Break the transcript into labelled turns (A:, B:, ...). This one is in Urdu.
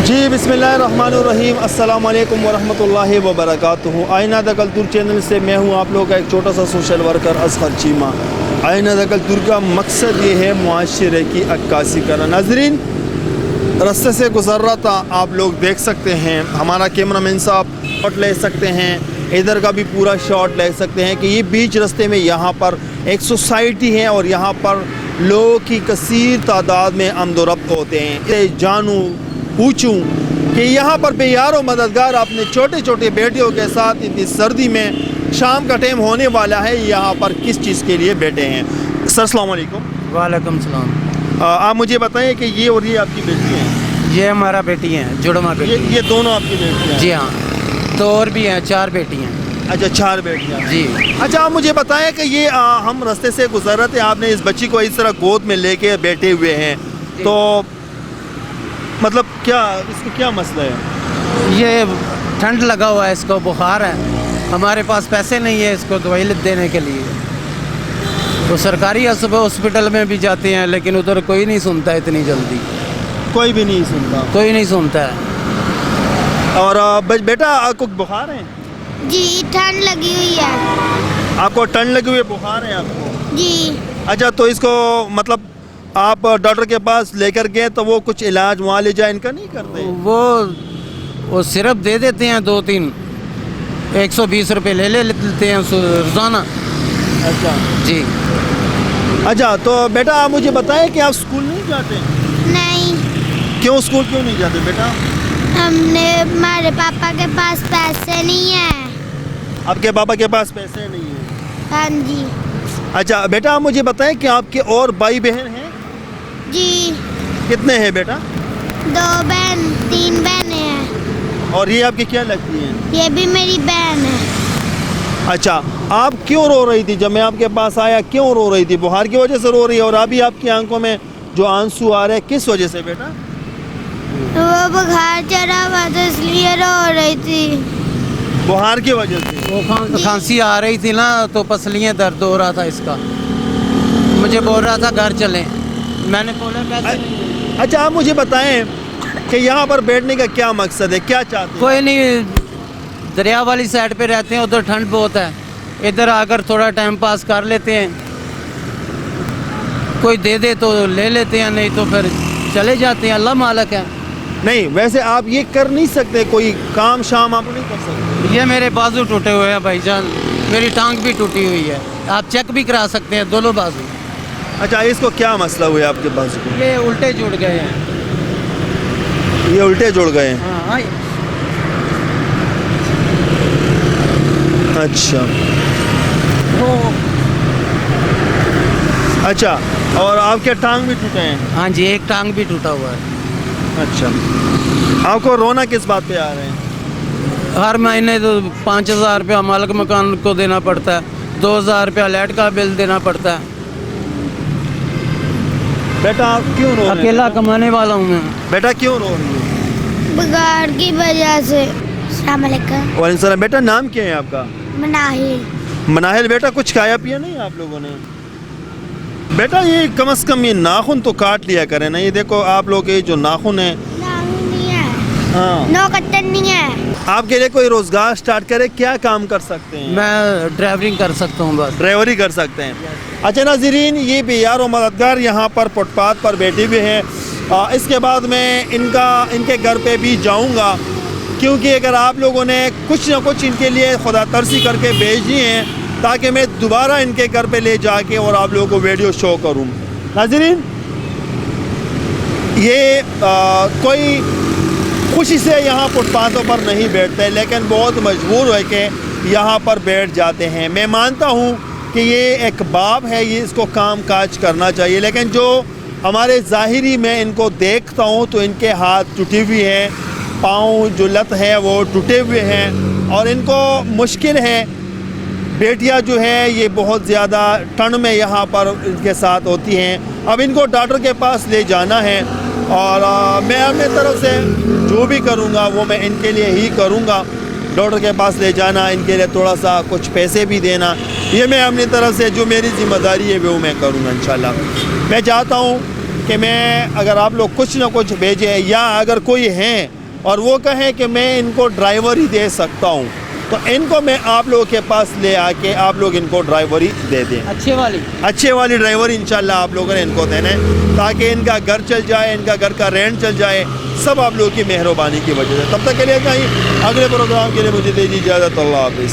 A: جی بسم اللہ الرحمن الرحیم، السلام علیکم ورحمۃ اللہ وبرکاتہ۔ آئینہ دا کلتور چینل سے میں ہوں آپ لوگوں کا ایک چھوٹا سا سوشل ورکر اصغر چیمہ۔ آئینہ دا کلتور کا مقصد یہ ہے معاشرے کی عکاسی کرنا۔ ناظرین، رستے سے گزر رہا تھا، آپ لوگ دیکھ سکتے ہیں، ہمارا کیمرہ مین صاحب شاٹ لے سکتے ہیں، ادھر کا بھی پورا شاٹ لے سکتے ہیں کہ یہ بیچ رستے میں یہاں پر ایک سوسائٹی ہے اور یہاں پر لوگوں کی کثیر تعداد میں آمد و رفت ہوتے ہیں۔ جانوں پوچھوں کہ یہاں پر بے یار و مددگار اپنے چھوٹے چھوٹے بیٹیوں کے ساتھ اتنی سردی میں شام کا ٹائم ہونے والا ہے، یہاں پر کس چیز کے لیے بیٹھے ہیں؟ سر السلام علیکم۔
B: وعلیکم السلام۔
A: آپ مجھے بتائیں کہ یہ اور یہ آپ کی بیٹی ہیں؟
B: یہ ہمارا بیٹی ہیں، جڑواں بیٹی۔
A: یہ دونوں آپ کی بیٹی ہیں؟
B: جی ہاں، دو اور بھی ہیں، 4 بیٹی ہیں۔
A: اچھا، 4 بیٹیاں۔
B: جی
A: اچھا، آپ مجھے بتائیں کہ یہ ہم رستے سے گزر رہے تھے، آپ نے اس بچی کو اس طرح گود میں لے کے بیٹھے ہوئے ہیں، تو مطلب کیا اس کو کیا مسئلہ ہے؟
B: یہ ٹھنڈ لگا ہوا ہے، اس کو بخار ہے، ہمارے پاس پیسے نہیں ہے اس کو دوائی دینے کے لیے، تو سرکاری ہاسپٹل میں بھی جاتے ہیں لیکن ادھر کوئی نہیں سنتا اتنی جلدی،
A: کوئی بھی نہیں سنتا؟
B: کوئی نہیں سنتا ہے۔
A: اور بیٹا آپ کو بخار ہے؟
C: جی ٹھنڈ لگی ہوئی ہے۔
A: آپ کو ٹھنڈ لگی ہوئی بخار ہے آپ کو؟
C: جی
A: اچھا، تو اس کو مطلب آپ ڈاکٹر کے پاس لے کر گئے تو وہ کچھ علاج معالجہ ان کا نہیں کرتے؟
B: وہ سرپ دے دیتے ہیں 2-3، 120 روپے لے لیتے ہیں روزانہ۔
A: اچھا
B: جی
A: اچھا، تو بیٹا آپ مجھے بتائیں کہ آپ اسکول نہیں جاتے؟
C: نہیں،
A: کیوں اسکول کیوں نہیں جاتے بیٹا؟
C: ہمارے پاپا کے پاس پیسے نہیں ہیں۔
A: آپ کے پاپا کے پاس پیسے نہیں ہیں؟
C: ہاں جی۔
A: اچھا بیٹا، آپ مجھے بتائیں کہ آپ کے اور بھائی بہن ہیں؟
C: جی
A: کتنے ہیں بیٹا؟
C: 2 بہن 3 بہنیں ہیں۔
A: اور یہ آپ کی کیا لگتی ہیں؟
C: یہ بھی میری بہن ہے۔
A: اچھا، آپ کیوں رو رہی تھی جب میں آپ کے پاس آیا؟ کیوں رو رہی تھی؟ بخار کی وجہ سے رو رہی ہے؟ اور ابھی آپ کی آنکھوں میں جو آنسو آ رہے ہیں کس وجہ سے بیٹا؟
C: وہ بخار چڑھا ہوا تھا اس لیے رو رہی تھی۔
A: بخار کی وجہ سے؟
B: وہ کھانسی آ رہی تھی نا، تو پسلیاں درد ہو رہا تھا اس کا، مجھے بول رہا تھا گھر چلیں، میں نے بولا پیسے نہیں۔
A: اچھا، آپ مجھے بتائیں کہ یہاں پر بیٹھنے کا کیا مقصد ہے، کیا چاہتے ہیں؟
B: کوئی نہیں، دریا والی سائڈ پہ رہتے ہیں، ادھر ٹھنڈ بہت ہے، ادھر آ کر تھوڑا ٹائم پاس کر لیتے ہیں، کوئی دے دے تو لے لیتے ہیں، نہیں تو پھر چلے جاتے ہیں، اللہ مالک ہے۔
A: نہیں، ویسے آپ یہ کر نہیں سکتے، کوئی کام شام آپ نہیں کر سکتے؟
B: یہ میرے بازو ٹوٹے ہوئے ہیں بھائی جان، میری ٹانگ بھی ٹوٹی ہوئی ہے، آپ چیک بھی کرا سکتے ہیں دونوں بازو۔
A: اچھا، اس کو کیا مسئلہ ہوا ہے آپ کے بازو کو؟
B: یہ الٹے جڑ گئے ہیں۔
A: یہ الٹے جڑ گئے ہیں؟
B: ہاں
A: اچھا اچھا، اور آپ کے ٹانگ بھی ٹوٹے ہیں؟
B: ہاں جی، ایک ٹانگ بھی ٹوٹا ہوا ہے۔
A: اچھا، آپ کو رونا کس بات پہ آ رہے ہیں؟
B: ہر مہینے تو 5000 روپیہ مالک مکان کو دینا پڑتا ہے، 2000 روپیہ لائٹ کا بل دینا پڑتا ہے۔
A: بیٹا آپ کیوں رو رہے ہیں؟
B: اکیلا کمانے والا ہوں میں۔
A: بیٹا کیوں رو رہی ہے؟
C: بخار کی وجہ سے۔ السلام علیکم۔
A: وعلیکم السلام۔ بیٹا نام کیا ہے آپ کا؟
C: مناہل۔
A: مناہل۔ بیٹا کچھ کھایا پیا نہیں آپ لوگوں نے؟ بیٹا یہ کم از کم یہ ناخن تو کاٹ لیا کریں نا، یہ دیکھو آپ لوگ یہ جو ناخن ہیں،
C: نہیں ہے،
A: ہاں،
C: نو کٹن نہیں ہے۔
A: آپ کے لیے کوئی روزگار سٹارٹ کرے، کیا کام کر سکتے ہیں؟
B: میں ڈرائیورنگ کر سکتا ہوں بس۔
A: ڈرائیوری کر سکتے ہیں۔ اچھا ناظرین، یہ بے یار و مددگار یہاں پر فٹ پاتھ پر بیٹھے ہوئے ہیں۔ اس کے بعد میں ان کے گھر پہ بھی جاؤں گا، کیونکہ اگر آپ لوگوں نے کچھ نہ کچھ ان کے لیے خدا ترسی کر کے بھیج دی ہیں تاکہ میں دوبارہ ان کے گھر پہ لے جا کے اور آپ لوگوں کو ویڈیو شو کروں۔ ناظرین، یہ کوئی خوشی سے یہاں فٹ پاتھوں پر نہیں بیٹھتے، لیکن بہت مجبور ہو کے یہاں پر بیٹھ جاتے ہیں۔ میں مانتا ہوں کہ یہ ایک باب ہے، یہ اس کو کام کاج کرنا چاہیے، لیکن جو ہمارے ظاہری میں ان کو دیکھتا ہوں تو ان کے ہاتھ ٹوٹے ہوئے ہیں، پاؤں جو لت ہے وہ ٹوٹے ہوئے ہیں، اور ان کو مشکل ہے۔ بیٹیاں جو ہیں یہ بہت زیادہ ٹھنڈ میں یہاں پر ان کے ساتھ ہوتی ہیں۔ اب ان کو ڈاکٹر کے پاس لے جانا ہے، اور میں اپنے طرف سے جو بھی کروں گا وہ میں ان کے لیے ہی کروں گا۔ ڈاکٹر کے پاس لے جانا، ان کے لیے تھوڑا سا کچھ پیسے بھی دینا، یہ میں اپنی طرف سے جو میری ذمہ داری ہے وہ میں کروں گا انشاءاللہ۔ میں چاہتا ہوں کہ میں اگر آپ لوگ کچھ نہ کچھ بھیجیں یا اگر کوئی ہیں اور وہ کہیں کہ میں ان کو ڈرائیور ہی دے سکتا ہوں تو ان کو میں آپ لوگوں کے پاس لے آ کے آپ لوگ ان کو ڈرائیور ہی دے دیں. اچھے والی ڈرائیور انشاءاللہ آپ لوگوں نے ان کو دینا ہے تاکہ ان کا گھر چل جائے, ان کا گھر کا رینٹ چل جائے, سب آپ لوگوں کی مہربانی کی وجہ سے. تب تک کے لیے کہیں اگلے پروگرام کے لیے مجھے دے دی اجازت. اللہ حافظ.